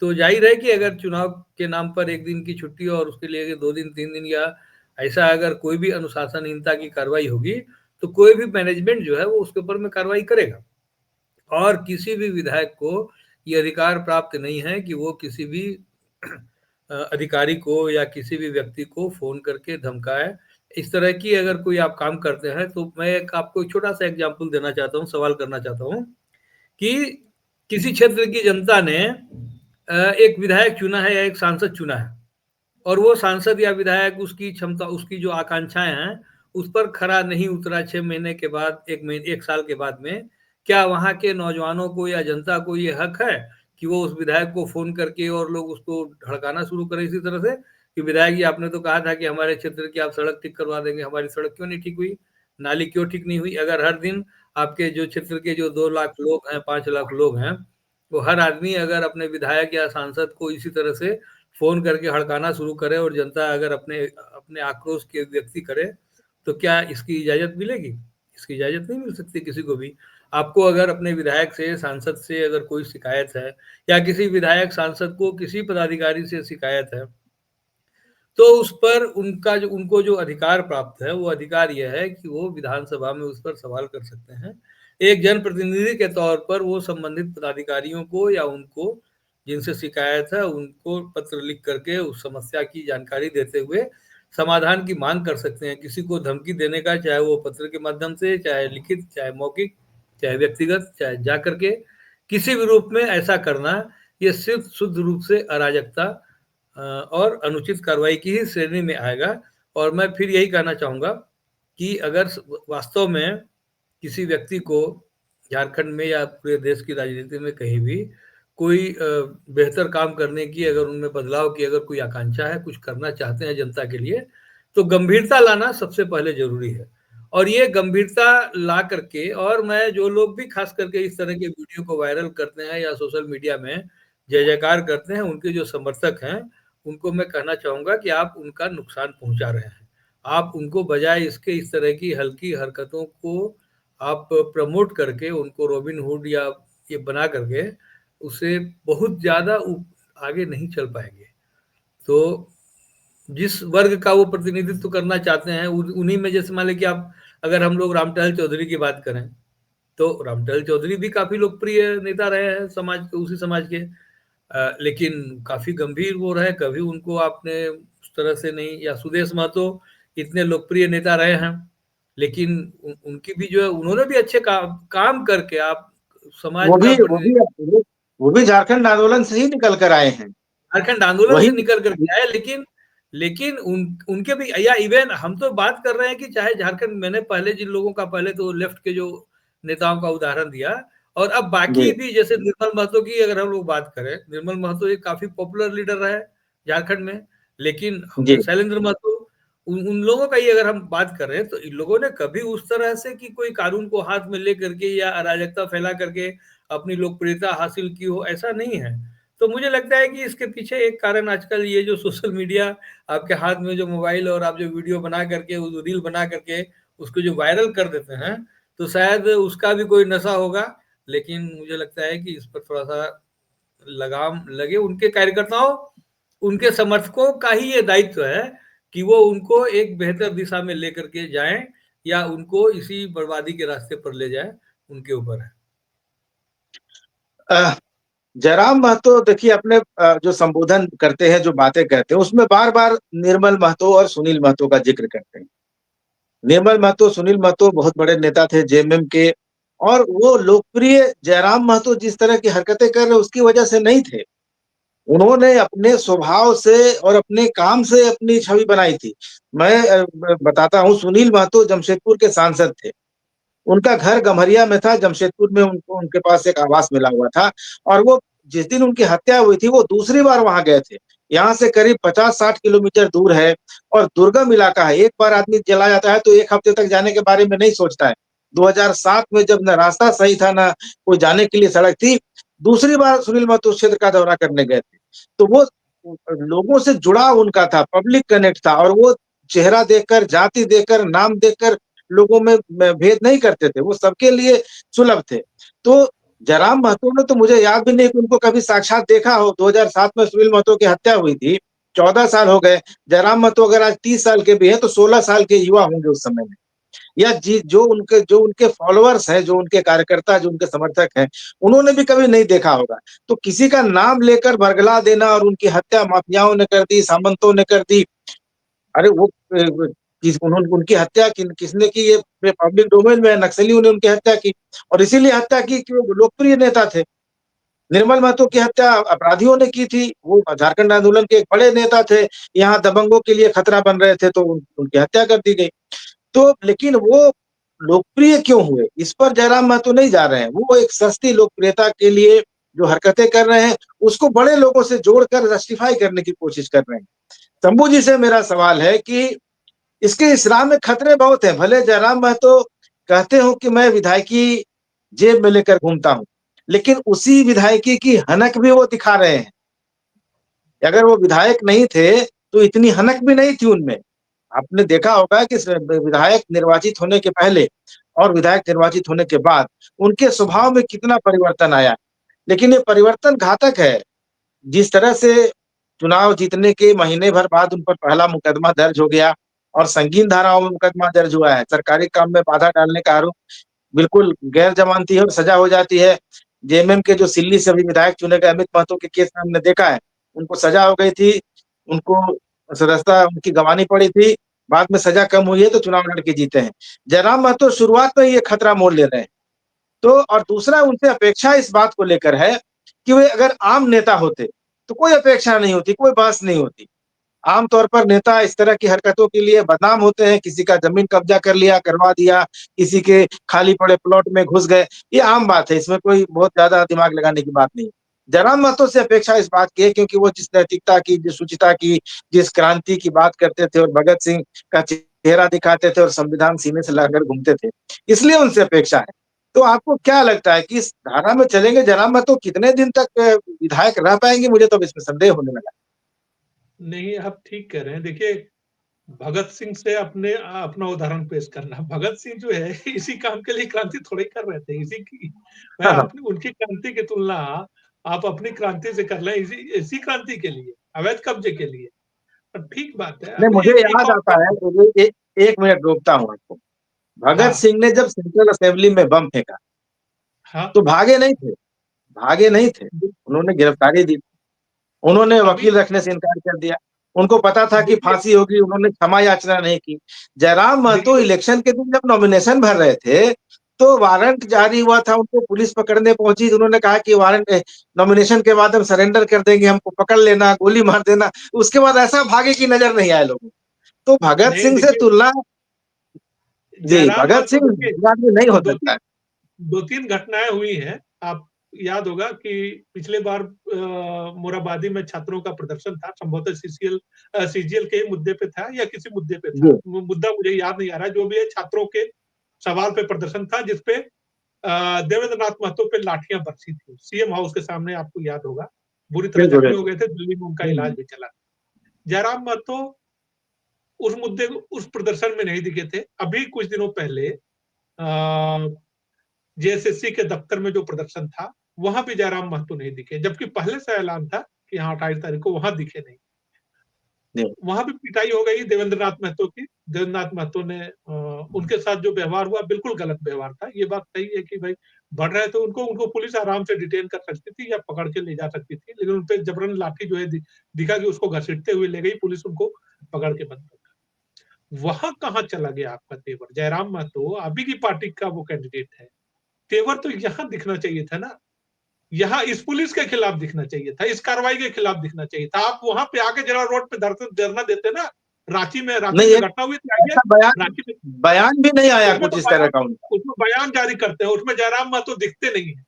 तो ज़ाहिर है कि अगर चुनाव के नाम पर 1 दिन की छुट्टी, और उसके लिए 2 दिन 3 दिन या ऐसा अगर कोई भी अनुशासनहीनता की कार्रवाई होगी, तो कोई भी मैनेजमेंट जो है वो उसके ऊपर में कार्रवाई करेगा। और किसी भी विधायक को ये अधिकार प्राप्त नहीं है कि वो किसी भी अधिकारी को या किसी भी व्यक्ति को फ़ोन करके धमकाए। इस तरह की अगर कोई आप काम करते हैं, तो मैं आपको एक छोटा-सा एग्ज़ाम्पल देना चाहता हूँ, सवाल करना चाहता हूँ कि किसी क्षेत्र की जनता ने एक विधायक चुना है या एक सांसद चुना है, और वो सांसद या विधायक उसकी क्षमता, उसकी जो आकांक्षाएँ हैं, उस पर खरा नहीं उतरा 6 महीने के बाद, 1 साल के बाद में, क्या वहाँ के नौजवानों को या जनता को ये हक है कि वो उस विधायक को फ़ोन करके और लोग उसको भड़काना शुरू करें इसी तरह से कि विधायक जी, आपने तो कहा था कि हमारे क्षेत्र की आप सड़क ठीक करवा देंगे, हमारी सड़क क्यों नहीं ठीक हुई? नाली क्यों ठीक नहीं हुई? अगर हर दिन आपके जो क्षेत्र के जो 2 लाख लोग हैं, 5 लाख लोग हैं, वो हर आदमी अगर अपने विधायक या सांसद को इसी तरह से फ़ोन करके हड़काना शुरू करे, और जनता अगर अपने अपने आक्रोश की अभिव्यक्ति करे, तो क्या इसकी इजाज़त मिलेगी? इसकी इजाज़त नहीं मिल सकती किसी को भी। आपको अगर अपने विधायक से, सांसद से अगर कोई शिकायत है, या किसी विधायक, सांसद को किसी पदाधिकारी से शिकायत है, तो उस पर उनको जो अधिकार प्राप्त है, वो अधिकार ये है कि वो विधानसभा में उस पर सवाल कर सकते हैं। एक जनप्रतिनिधि के तौर पर वो संबंधित पदाधिकारियों को, या उनको जिनसे शिकायत है, उनको पत्र लिख करके उस समस्या की जानकारी देते हुए समाधान की माँग कर सकते हैं। किसी को धमकी देने का, चाहे वो पत्र के माध्यम से, चाहे लिखित, चाहे मौखिक, चाहे व्यक्तिगत, चाहे जा कर के, किसी भी रूप में ऐसा करना, ये सिर्फ़ शुद्ध रूप से अराजकता और अनुचित कार्रवाई की ही श्रेणी में आएगा। और मैं फिर यही कहना चाहूँगा कि अगर वास्तव में किसी व्यक्ति को झारखंड में या पूरे देश की राजनीति में कहीं भी कोई बेहतर काम करने की, अगर उनमें बदलाव की अगर कोई आकांक्षा है, कुछ करना चाहते हैं जनता के लिए, तो गंभीरता लाना सबसे पहले ज़रूरी है। और ये गंभीरता ला करके, और मैं जो लोग भी ख़ास करके इस तरह के वीडियो को वायरल करते हैं या सोशल मीडिया में जय-जयकार करते हैं, उनके जो समर्थक हैं, उनको मैं कहना चाहूँगा कि आप उनका नुकसान पहुँचा रहे हैं। आप उनको बजाय इसके इस तरह की हल्की हरकतों को आप प्रमोट करके उनको रॉबिन हुड या ये बना करके उससे बहुत ज़्यादा आगे नहीं चल पाएँगे। तो जिस वर्ग का वो प्रतिनिधित्व करना चाहते हैं, उन्हीं में, जैसे मान लें कि आप, अगर हम लोग रामटहल चौधरी की बात करें, तो रामटहल चौधरी भी काफ़ी लोकप्रिय नेता रहे हैं समाज के, उसी समाज के। लेकिन काफ़ी गंभीर वो रहे, कभी उनको आपने उस तरह से नहीं, या सुदेश महतो इतने लोकप्रिय नेता रहे हैं, लेकिन उनकी भी जो है, उन्होंने भी अच्छे काम करके आप समाज वो का भी वो भी वो भी झारखंड आंदोलन से ही निकल कर आए हैं। झारखंड आंदोलन वही से निकल कर के आए, लेकिन लेकिन उनके भी, या इवन हम तो बात कर रहे हैं कि चाहे झारखंड, मैंने पहले जिन लोगों का, पहले तो लेफ्ट के जो नेताओं का उदाहरण दिया, और अब बाकी जी, भी, जैसे निर्मल महतो की अगर हम लोग बात करें, निर्मल महतो एक काफी पॉपुलर लीडर रहे झारखंड में, लेकिन जी। शैलेंद्र महतो, उन लोगों का ही अगर हम बात करें, तो इन लोगों ने कभी उस तरह से कि कोई कानून को हाथ में ले करके या अराजकता फैला करके अपनी लोकप्रियता हासिल की हो, ऐसा नहीं है। तो मुझे लगता है कि इसके पीछे एक कारण आजकल ये जो सोशल मीडिया, आपके हाथ में जो मोबाइल, और आप जो वीडियो बना करके, उस रील बना करके उसको जो वायरल कर देते हैं, तो शायद उसका भी कोई नशा होगा। लेकिन मुझे लगता है कि इस पर थोड़ा-सा लगाम लगे, उनके कार्यकर्ताओं, उनके समर्थकों का ही ये दायित्व है कि वो उनको एक बेहतर दिशा में लेकर के जाएँ, या उनको इसी बर्बादी के रास्ते पर ले जाएँ, उनके ऊपर है। अ, जयराम महतो देखिए अपने जो संबोधन करते हैं, जो बातें कहते हैं, उसमें बार-बार निर्मल महतो और सुनील महतो का ज़िक्र करते हैं। निर्मल महतो, सुनील महतो बहुत बड़े नेता थे जेएमएम के, और वो लोकप्रिय जयराम महतो जिस तरह की हरकतें कर रहे हैं उसकी वजह से नहीं थे। उन्होंने अपने स्वभाव से और अपने काम से अपनी छवि बनाई थी। मैं बताता हूँ, सुनील महतो जमशेदपुर के सांसद थे। उनका घर गम्हरिया में था, जमशेदपुर में उनको उनके पास एक आवास मिला हुआ था, और वो जिस दिन उनकी हत्या हुई थी, वो दूसरी बार वहाँ गए थे। यहाँ से करीब 50-60 किलोमीटर दूर है और दुर्गम इलाका है। एक बार आदमी चला जाता है तो 1 हफ्ते तक जाने के बारे में नहीं सोचता है। 2007 में जब ना रास्ता सही था, ना कोई जाने के लिए सड़क थी, दूसरी बार सुनील महतो उस क्षेत्र का दौरा करने गए थे। तो वो लोगों से जुड़ाव उनका था, पब्लिक कनेक्ट था, और वो चेहरा देखकर, जाति देखकर, नाम देखकर लोगों में भेद नहीं करते थे, वो सबके लिए सुलभ थे। तो जयराम महतो ने तो, मुझे याद भी नहीं कि उनको कभी साक्षात देखा हो। 2007 में सुनील महतो की हत्या हुई थी, 14 साल हो गए। जयराम महतो अगर आज 30 साल के भी हैं, तो 16 साल के युवा होंगे उस समय में। या जो उनके फॉलोअर्स हैं, जो उनके कार्यकर्ता, जो उनके समर्थक हैं, उन्होंने भी कभी नहीं देखा होगा। तो किसी का नाम लेकर बरगला देना, और उनकी हत्या माफियाओं ने कर दी, सामंतों ने कर दी। अरे वो उन्होंने उनकी हत्या किसने की, ये पब्लिक डोमेन में है, नक्सलियों ने उनकी हत्या की, और इसीलिए हत्या की कि वो लोकप्रिय नेता थे। निर्मल महतो की हत्या अपराधियों ने की थी, वो झारखंड आंदोलन के एक बड़े नेता थे, यहाँ दबंगों के लिए खतरा बन रहे थे, तो उनकी हत्या कर दी गई। तो लेकिन वो लोकप्रिय क्यों हुए, इस पर जयराम महतो नहीं जा रहे हैं। वो एक सस्ती लोकप्रियता के लिए जो हरकतें कर रहे हैं, उसको बड़े लोगों से जोड़कर जस्टिफाई करने की कोशिश कर रहे हैं। शंभू जी से मेरा सवाल है कि इसके इस राह में खतरे बहुत हैं। भले जयराम महतो कहते हो कि मैं विधायकी जेब में लेकर घूमता हूँ, लेकिन उसी विधायकी की हनक भी वो दिखा रहे हैं। अगर वो विधायक नहीं थे, तो इतनी हनक भी नहीं थी उनमें। आपने देखा होगा कि विधायक निर्वाचित होने के पहले और विधायक निर्वाचित होने के बाद उनके स्वभाव में कितना परिवर्तन आया। लेकिन ये परिवर्तन घातक है। जिस तरह से चुनाव जीतने के महीने भर बाद उन पर पहला मुकदमा दर्ज हो गया, और संगीन धाराओं में मुकदमा दर्ज हुआ है। सरकारी काम में बाधा डालने का आरोप, बिल्कुल गैर जमानती है और सजा हो जाती है। जेएमएम के जो सिल्ली से अभी विधायक चुने गए अमित महतो के केस में हमने देखा है, उनको सजा हो गई थी, उनको सदस्यता उनकी गंवानी पड़ी थी, बाद में सजा कम हुई है तो चुनाव लड़ के जीते हैं। जयराम महतो शुरुआत में ही ये खतरा मोल ले रहे हैं। तो और दूसरा, उनसे अपेक्षा इस बात को लेकर है कि वे अगर आम नेता होते, तो कोई अपेक्षा नहीं होती, कोई बहस नहीं होती। आम तौर पर नेता इस तरह की हरकतों के लिए बदनाम होते हैं, किसी का ज़मीन कब्ज़ा कर लिया, करवा दिया, किसी के खाली पड़े प्लॉट में घुस गए, ये आम बात है, इसमें कोई बहुत ज़्यादा दिमाग लगाने की बात नहीं। जयराम महतो से अपेक्षा इस बात की है क्योंकि वो जिस नैतिकता की, जिस शुचिता की, जिस क्रांति की बात करते थे और भगत सिंह का चेहरा दिखाते थे और संविधान सीने से लगाकर घूमते थे, इसलिए उनसे अपेक्षा है। तो आपको क्या लगता है कि इस धारा में चलेंगे जयराम महतो कितने दिन तक विधायक रह पाएंगे? मुझे तो अब इसमें संदेह होने लगा। नहीं, आप ठीक कह रहे हैं। देखिए, भगत सिंह से अपना उदाहरण पेश करना, भगत सिंह जो है इसी काम के लिए क्रांति थोड़े कर रहे थे, इसी की मैं हाँ, हाँ। अपनी उनकी क्रांति की तुलना आप अपनी क्रांति से कर लें, इसी क्रांति के लिए, अवैध कब्जे के लिए। और ठीक बात है। नहीं, अब मुझे एक याद और आता है तो एक मिनट रोकता हूँ आपको। भगत हाँ, सिंह ने जब सेंट्रल असेंबली में बम फेंका हाँ, तो भागे नहीं थे, भागे नहीं थे, उन्होंने गिरफ्तारी दी। उन्होंने अभी वकील रखने से इनकार कर दिया। उनको पता था कि देखिए फांसी होगी, उन्होंने क्षमा याचना नहीं की। जयराम महतो देखिए इलेक्शन के दिन जब नॉमिनेशन भर रहे थे, तो वारंट जारी हुआ था, उनको पुलिस पकड़ने पहुंची तो उन्होंने कहा कि वारंट नॉमिनेशन के बाद हम सरेंडर कर देंगे, हमको पकड़ लेना, गोली मार देना। उसके बाद ऐसा भागे की नजर नहीं आए लोगों को। तो भगत नहीं सिंह से देखिए, तुलना जी, जयराम भगत महतो सिंह देखिए, आदमी नहीं हो दो सकता है। तीन 2-3 घटनाएँ हुई हैं। आप याद होगा कि पिछले बार मोरहाबादी में छात्रों का प्रदर्शन था, संभवतः सीजीएल के ही मुद्दे पे था या किसी मुद्दे पे था। जी, वो मुद्दा मुझे याद नहीं आ रहा है, जो भी है छात्रों के सवाल पे प्रदर्शन था जिसपे देवेंद्र नाथ महतो पे लाठियाँ बरसी थी। सीएम हाउस के सामने आपको याद होगा। बुरी तरह बिल्कुल, जख्मी हो बिल्कुल। गए थे, दिल्ली में उनका इलाज हुँ, भी चला। जयराम महतो उस मुद्दे को उस प्रदर्शन में नहीं दिखे थे। अभी कुछ दिनों पहले जेएसएससी के दफ्तर में जो प्रदर्शन था, वहां भी जयराम महतो नहीं दिखे, जबकि पहले से ऐलान था कि हाँ 28 तारीख को वहां दिखे नहीं। जी, वहां भी पिटाई हो गई देवेंद्र नाथ महतो की। देवेंद्र नाथ महतो ने उनके साथ जो व्यवहार हुआ बिल्कुल गलत व्यवहार था। ये बात सही है कि भाई बढ़ रहे थे, उनको उनको पुलिस आराम से डिटेन कर सकती थी या पकड़ के ले जा सकती थी, लेकिन उनपे जबरन लाठी जो है दिखा कि उसको घसीटते हुए ले गई पुलिस, उनको पकड़ के बंद कर। वहां कहाँ चला गया आपका तेवर? जयराम महतो आप ही की पार्टी का वो कैंडिडेट है। तेवर तो यहाँ दिखना चाहिए था ना। यहाँ इस पुलिस के खिलाफ दिखना चाहिए था, इस कार्रवाई के खिलाफ दिखना चाहिए था। आप वहां पे आके जरा रोड पे धरना देते ना। रांची नहीं में एक घटना हुई थी, आइए ऐसा बयान रांची में। बयान भी नहीं आया उसमें कुछ तो इस तरह बयान का उनका। उसमें बयान जारी करते हैं, उसमें जयराम महतो दिखते नहीं है।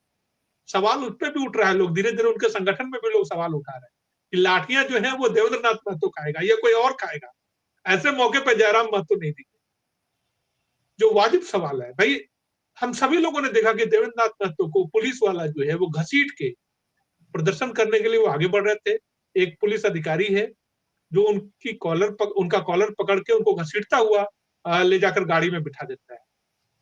सवाल उस पर भी उठ रहा है, लोग धीरे धीरे उनके संगठन में भी लोग सवाल उठा रहे हैं कि लाठियां जो है वो देवेंद्र नाथ महतो खाएगा या कोई और खाएगा। ऐसे मौके पर जयराम महतो नहीं दिखे, जो वाजिब सवाल है भाई। हम सभी लोगों ने देखा कि देवेंद्र नाथ महतो को पुलिस वाला जो है वो घसीट के प्रदर्शन करने के लिए वो आगे बढ़ रहे थे। एक पुलिस अधिकारी है जो उनका कॉलर पकड़ के उनको घसीटता हुआ ले जाकर गाड़ी में बिठा देता है।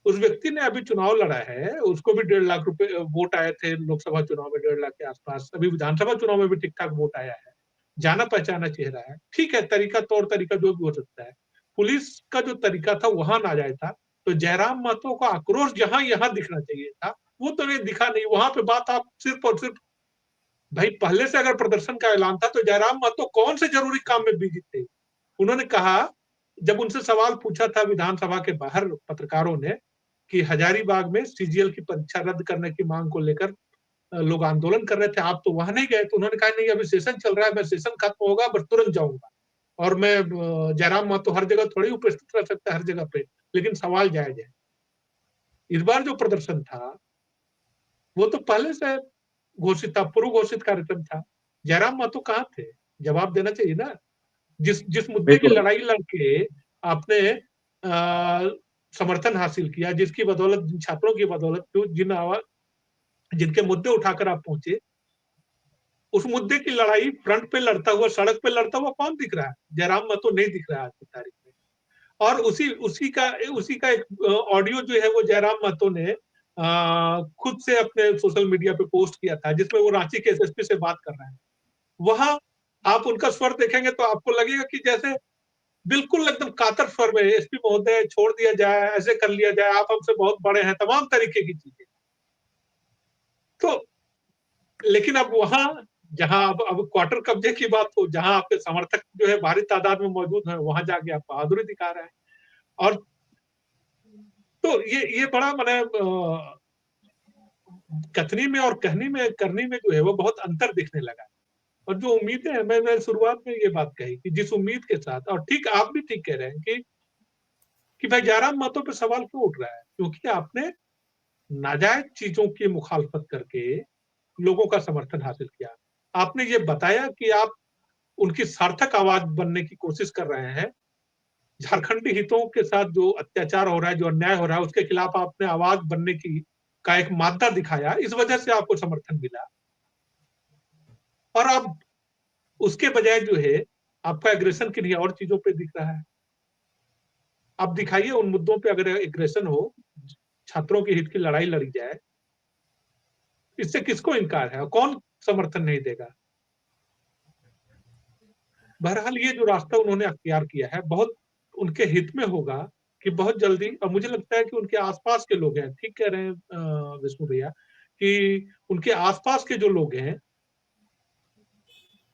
उस व्यक्ति ने अभी चुनाव लड़ा है, उसको भी 1.5 लाख रुपए वोट आए थे लोकसभा चुनाव में, 1.5 लाख के आसपास। अभी विधानसभा चुनाव में भी ठीक ठाक वोट आया है, जाना पहचाना चेहरा है। ठीक है, तौर तरीका जो भी हो सकता है, पुलिस का जो तरीका था वहां नाजायज था। तो जयराम महतो का आक्रोश जहां यहाँ दिखना चाहिए था वो तो नहीं दिखा। नहीं, वहां पे बात आप सिर्फ और सिर्फ भाई पहले से अगर प्रदर्शन का ऐलान था तो जयराम महतो कौन से जरूरी काम में बिजी थे? उन्होंने कहा, जब उनसे सवाल पूछा था विधानसभा के बाहर पत्रकारों ने कि हजारीबाग में सीजीएल की परीक्षा रद्द करने की मांग को लेकर लोग आंदोलन कर रहे थे, आप तो वहां नहीं गए। तो उन्होंने कहा नहीं, अभी सेशन चल रहा है, मैं सेशन खत्म होगा बस तुरंत जाऊंगा। और मैं जयराम महतो हर जगह थोड़ी उपस्थित रह सकता है हर जगह पे, लेकिन सवाल जायज है। इस बार जो प्रदर्शन था वो तो पहले से घोषित था, पूर्व घोषित कार्यक्रम था। जयराम महतो कहाँ थे? जवाब देना चाहिए ना। जिस जिस मुद्दे की बिल्कुल। लड़ाई लड़के आपने समर्थन हासिल किया, जिसकी बदौलत, जिन छात्रों की बदौलत, जो जिनके मुद्दे उठाकर आप पहुंचे, उस मुद्दे की लड़ाई फ्रंट पे लड़ता हुआ, सड़क पे लड़ता हुआ कौन दिख रहा है? जयराम महतो नहीं दिख रहा है आज की तारीख में। और उसी का एक ऑडियो जो है वो जयराम महतो ने खुद से अपने सोशल मीडिया पे पोस्ट किया था, जिसमें वो रांची के एसएसपी से बात कर रहे हैं। वहां आप उनका स्वर देखेंगे तो आपको लगेगा कि जैसे बिल्कुल एकदम कातर स्वर में, एसपी महोदय छोड़ दिया जाए, ऐसे कर लिया जाए, आप हमसे बहुत बड़े हैं, तमाम तरीके की चीजें। तो लेकिन अब वहां जहां अब क्वार्टर कब्जे की बात हो, जहां आपके समर्थक जो है भारी तादाद में मौजूद है, वहां जाके आप बहादुरी दिखा रहे हैं। और तो ये बड़ा मैंने कथनी में और कहनी में करनी में जो है वो बहुत अंतर दिखने लगा। और जो उम्मीदें हैं, मैंने शुरुआत में ये बात कही कि जिस उम्मीद के साथ, और ठीक आप भी ठीक कह रहे हैं कि भाई जयराम महतो पे सवाल क्यों उठ रहा है? क्योंकि आपने नाजायज चीजों की मुखालफत करके लोगों का समर्थन हासिल किया। आपने ये बताया कि आप उनकी सार्थक आवाज बनने की कोशिश कर रहे हैं। झारखंडी हितों के साथ जो अत्याचार हो रहा है, जो अन्याय हो रहा है, उसके खिलाफ आपने आवाज बनने की का एक मादा दिखाया, इस वजह से आपको समर्थन मिला। और अब उसके बजाय जो है, आपका एग्रेशन किन्हीं और चीजों पे दिख रहा है। आप दिखाइए उन मुद्दों पे अगर एग्रेशन हो, छात्रों के हित की लड़ाई लड़ी जाए, इससे किसको इनकार है और कौन समर्थन नहीं देगा? बहरहाल ये जो रास्ता उन्होंने अख्तियार किया है, बहुत उनके हित में होगा कि बहुत जल्दी, और मुझे लगता है कि उनके आस-पास के लोग हैं, ठीक कह रहे हैं विष्णु भैया, कि उनके आस-पास के जो लोग हैं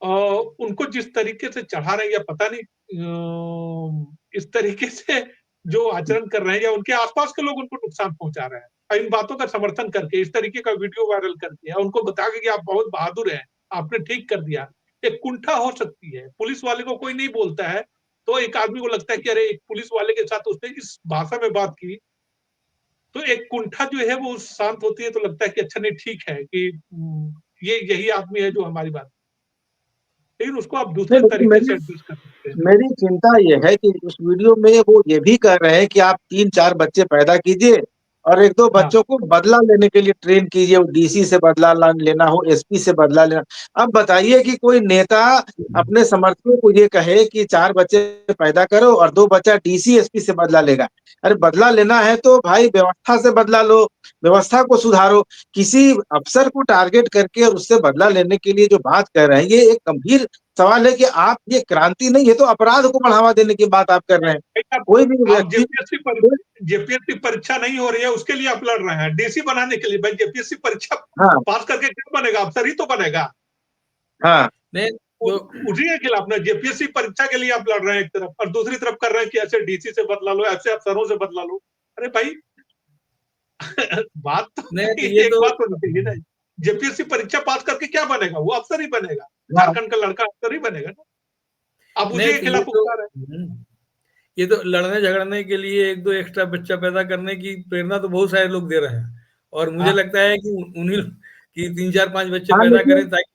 उनको जिस तरीके से चढ़ा रहे हैं या पता नहीं इस तरीके से जो आचरण कर रहे हैं या उनके आस-पास के लोग उनको नुकसान पहुँचा रहे हैं। और इन बातों का समर्थन करके, इस तरीके का वीडियो वायरल करके और उनको बता के कि आप बहुत बहादुर हैं, आपने ठीक कर दिया। एक कुंठा हो सकती है, पुलिस वाले को कोई नहीं बोलता है, तो एक आदमी को लगता है कि अरे एक पुलिस वाले के साथ उसने इस भाषा में बात की, तो एक कुंठा जो है वो शांत होती है, तो लगता है कि अच्छा नहीं ठीक है कि ये यही आदमी है जो हमारी बात, लेकिन उसको आप नहीं, दूसरे लेकिन तरीके से मेरी एड्रेस कर सकते हैं। मेरी चिंता ये है कि उस वीडियो में वो ये भी कह रहे हैं कि आप 3-4 बच्चे पैदा कीजिए और 1-2 हाँ, बच्चों को बदला लेने के लिए ट्रेन कीजिए, वो डीसी से बदला लेना हो, एसपी से बदला लेना। अब बताइए कि कोई नेता अपने समर्थकों को ये कहे कि 4 बच्चे पैदा करो और 2 बच्चा डीसी, एसपी से बदला लेगा। अरे बदला लेना है तो भाई व्यवस्था से बदला लो, व्यवस्था को सुधारो। किसी अफ़सर को टारगेट करके और उससे बदला लेने के लिए जो बात कर रहे हैं, ये एक गंभीर सवाल है कि आप, ये क्रांति नहीं, ये तो अपराध को बढ़ावा देने की बात आप कर रहे हैं। कोई भी आप व्यक्ति जेपीएससी परीक्षा नहीं हो रही है उसके लिए आप लड़ रहे हैं, डीसी बनाने के लिए। भाई जेपीएससी परीक्षा हाँ, पास करके क्या बनेगा? अफसर ही तो बनेगा। हाँ, नहीं तो उसी के खिलाफ ना, जेपीएससी परीक्षा के लिए आप लड़ रहे हैं एक तरफ, और दूसरी तरफ कर रहे हैं कि ऐसे डीसी से बदला लो, ऐसे अफसरों से बदला लो। अरे भाई बात तो नहीं तो ये एक तो बात होनी चाहिए ना, जेपीएससी परीक्षा पास करके क्या बनेगा? वो अफसर ही बनेगा, हाँ, झारखंड का लड़का अफसर ही बनेगा ना। आप उसी नहीं के तो खिलाफ उकसा रहे हैं। ये तो लड़ने झगड़ने के लिए 1-2 एक्स्ट्रा बच्चा पैदा करने की प्रेरणा तो बहुत सारे लोग दे रहे हैं, और मुझे हाँ, लगता है कि उन्हीं कि 3-4-5 बच्चे हाँ, पैदा करें ताकि,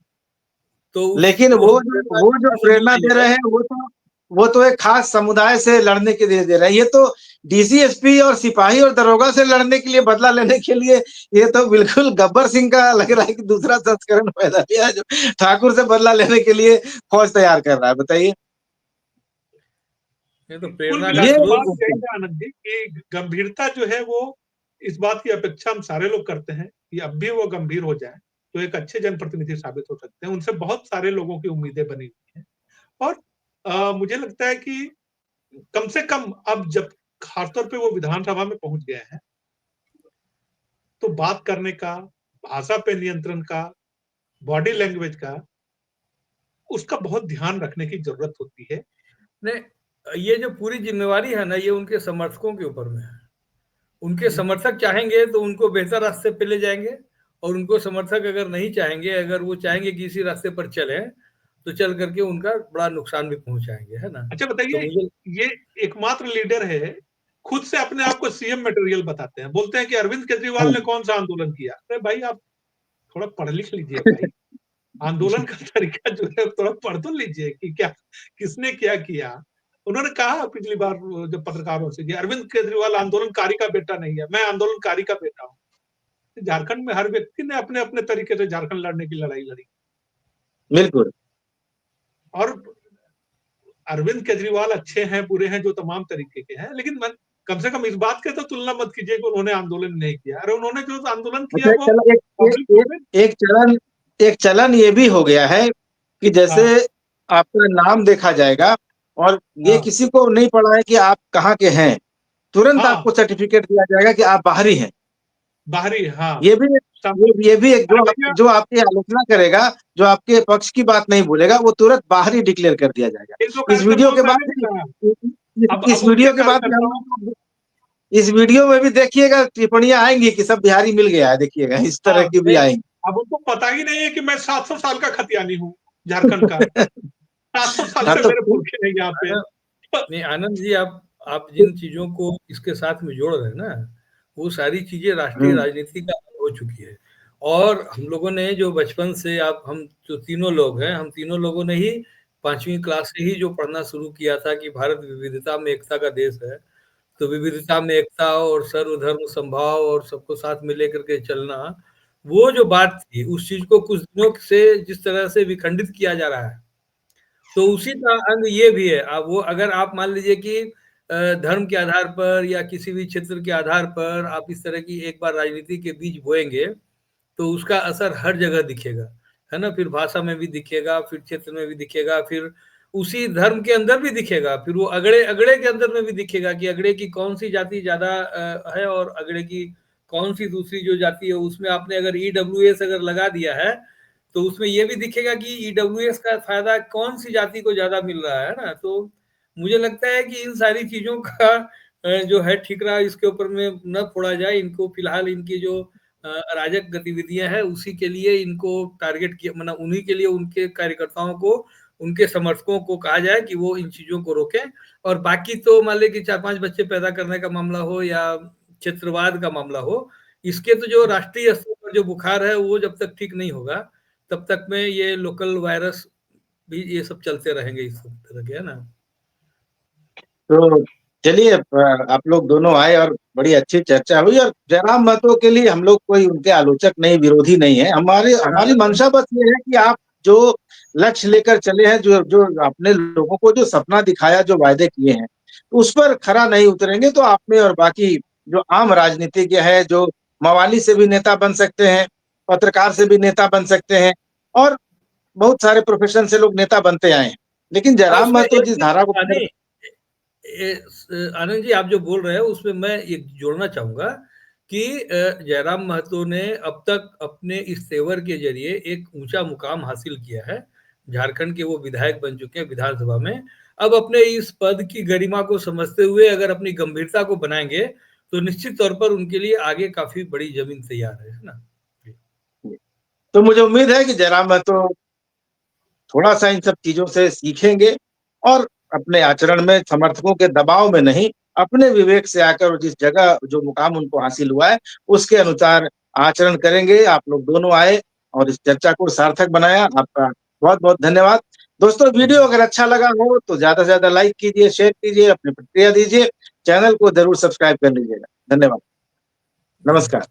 तो लेकिन वो वो जो से दूर प्रेरणा नहीं दे रहे जाए। हैं, वो तो एक खास समुदाय से लड़ने के लिए दे रहे हैं। ये तो डीसी, एसपी और सिपाही और दरोगा से लड़ने के लिए, बदला लेने के लिए, ये तो बिल्कुल गब्बर सिंह का लग रहा है कि दूसरा संस्करण पैदा किया है, जो ठाकुर से बदला लेने के लिए फौज तैयार कर रहा है। बताइए। ये तो कुल प्रेरणा मिला का ये के स्रोत। बात यही है आनंद जी कि गंभीरता जो है वो, इस बात की अपेक्षा हम सारे लोग करते हैं कि अब भी वो गंभीर हो जाए तो एक अच्छे जनप्रतिनिधि साबित हो सकते हैं। उनसे बहुत सारे लोगों की उम्मीदें बनी हुई हैं, और मुझे लगता है कि कम से कम अब जब खासतौर पे वो विधानसभा में पहुंच गए हैं, तो बात करने का, भाषा पे नियंत्रण का, बॉडी लैंग्वेज का, उसका बहुत ध्यान रखने की जरूरत होती है। नहीं, ये जो पूरी जिम्मेवारी है ना, ये उनके समर्थकों के ऊपर में है। उनके समर्थक चाहेंगे तो उनको बेहतर रास्ते पे ले जाएंगे, और उनको समर्थक अगर नहीं चाहेंगे, अगर वो चाहेंगे कि इसी रास्ते पर चले, तो चल करके उनका बड़ा नुकसान भी पहुंचाएंगे, है ना। अच्छा तो बताइए, मुझे ये एकमात्र लीडर है, खुद से अपने आप को सीएम मटेरियल बताते हैं, बोलते हैं कि अरविंद केजरीवाल ने कौन सा आंदोलन किया। अरे भाई आप थोड़ा पढ़ लिख लीजिए भाई, आंदोलन का तरीका जो है थोड़ा पढ़ तो लीजिए कि क्या, किसने क्या किया। उन्होंने कहा पिछली बार जब पत्रकारों से कि अरविंद केजरीवाल आंदोलनकारी का बेटा नहीं है, मैं आंदोलनकारी का बेटा हूँ। झारखंड में हर व्यक्ति ने अपने अपने तरीके से झारखंड लड़ने की लड़ाई लड़ी, बिल्कुल। और अरविंद केजरीवाल अच्छे हैं, बुरे हैं, जो तमाम तरीके के हैं, लेकिन कम से कम इस बात के तो तुलना मत कीजिए कि उन्होंने आंदोलन नहीं किया। अरे उन्होंने जो आंदोलन किया अच्छा, वो चलो पब्लिक में। एक चलन ये भी हो गया है कि जैसे हाँ, आपका नाम देखा जाएगा और ये हाँ, किसी को नहीं पड़ा है कि आप कहाँ के हैं, तुरंत हाँ, आपको सर्टिफिकेट दिया जाएगा कि आप बाहरी हैं। बाहरी, हाँ, ये भी सब। ये भी एक, अरे भैया, जो आपकी आलोचना करेगा, जो आपके पक्ष की बात नहीं बोलेगा, वो तुरंत बाहरी डिक्लेयर कर दिया जाएगा। एक दो इस वीडियो कार्यकर्ताओं के में मैंने बाद भी कहा, इस अब उनके वीडियो के बाद भी कार्यकर्ताओं, हम, इस वीडियो में भी देखिएगा टिप्पणियां आएंगी कि सब बिहारी मिल गया है, देखिएगा इस तरह हाँ, की भी नहीं आएंगी। अब उनको पता ही नहीं है कि मैं 700 साल का खतियानी हूँ झारखंड का, 700 साल हाँ से तो मेरे पुरखे हैं यहाँ पे। आनंद नहीं, आनंद जी, आप जिन चीजों को इसके साथ में जोड़ रहे हैं ना, वो सारी चीजें राष्ट्रीय हम्म, राजनीति का हो चुकी है, और हम लोगों ने जो बचपन से हम जो तीनों लोग हैं, हम तीनों लोगों ने ही 5वीं क्लास से ही जो पढ़ना शुरू किया था कि भारत विविधता में एकता का देश है। तो विविधता में एकता और सर्वधर्म समभाव और सबको साथ में लेकर के चलना, वो जो बात थी, उस चीज़ को कुछ दिनों से जिस तरह से विखंडित किया जा रहा है, तो उसी का अंग ये भी है। वो अगर आप मान लीजिए कि धर्म के आधार पर या किसी भी क्षेत्र के आधार पर आप इस तरह की एक बार राजनीति के बीज बोएँगे, तो उसका असर हर जगह दिखेगा, है ना? फिर भाषा में भी दिखेगा, फिर क्षेत्र में भी दिखेगा, फिर उसी धर्म के अंदर भी दिखेगा, फिर वो अगड़े के अंदर में भी दिखेगा कि अगड़े की कौन-सी जाति ज़्यादा है और अगड़े की कौन-सी दूसरी जो जाति है, उसमें आपने अगर ईडब्ल्यूएस अगर लगा दिया है, तो उसमें ये भी दिखेगा कि ईडब्ल्यूएस का फ़ायदा कौन-सी जाति को ज़्यादा मिल रहा है ना? तो मुझे लगता है कि इन सारी चीज़ों का जो है ठीकरा इसके ऊपर में न फोड़ा जाए, इनको फ़िलहाल इनकी जो अराजक गतिविधियाँ हैं, उसी के लिए इनको टारगेट किया मतलब उन्हीं के लिए उनके कार्यकर्ताओं को, उनके समर्थकों को कहा जाए कि वो इन चीज़ों को रोकें और बाकी तो मान लें कि 4-5 बच्चे पैदा करने का मामला हो या क्षेत्रवाद का मामला हो, इसके तो जो राष्ट्रीय स्तर पर जो बुखार है, वो जब तक ठीक नहीं होगा, तब तक में ये लोकल वायरस भी ये सब चलते रहेंगे इस सब तरह के, है ना? तो चलिए आप लोग दोनों आए और बड़ी अच्छी चर्चा हुई और जयराम महतो के लिए हम लोग कोई उनके आलोचक नहीं, विरोधी नहीं है। हमारी हमारी मंशा बस ये है कि आप जो लक्ष्य लेकर चले हैं, जो जो अपने लोगों को जो सपना दिखाया, जो वायदे किए हैं, उस पर खरा नहीं उतरेंगे तो आप में और बाकी जो आम राजनीतिज्ञ है, जो मवाली से भी नेता बन सकते हैं, पत्रकार से भी नेता बन सकते हैं और बहुत सारे प्रोफेशन से लोग नेता बनते आए हैं। लेकिन जयराम उसमें महतो एक जिस चीज़ धारा को नहीं आनंद जी आप जो बोल रहे हैं उसमें मैं ये जोड़ना चाहूँगा कि जयराम महतो ने अब तक अपने इस तेवर के ज़रिए एक ऊँचा मुकाम हासिल किया है। झारखंड के वो विधायक बन चुके हैं विधानसभा में। अब अपने इस पद की गरिमा को समझते हुए अगर अपनी गंभीरता को बनाएँगे, तो निश्चित तौर पर उनके लिए आगे काफ़ी बड़ी ज़मीन तैयार है ना? जी। तो मुझे उम्मीद है कि जयराम महतो थोड़ा-सा इन सब चीज़ों से सीखेंगे और अपने आचरण में समर्थकों के दबाव में नहीं, अपने विवेक से आकर जिस जगह जो मुकाम उनको हासिल हुआ है, उसके अनुसार आचरण करेंगे। आप लोग दोनों आए और इस चर्चा को सार्थक बनाया। आपका बहुत-बहुत धन्यवाद। दोस्तों वीडियो अगर अच्छा लगा हो तो ज़्यादा से ज़्यादा लाइक कीजिए, शेयर कीजिए, अपनी प्रतिक्रिया दीजिए। चैनल को ज़रूर सब्सक्राइब कर लीजिएगा। धन्यवाद। धन्यवाद। नमस्कार।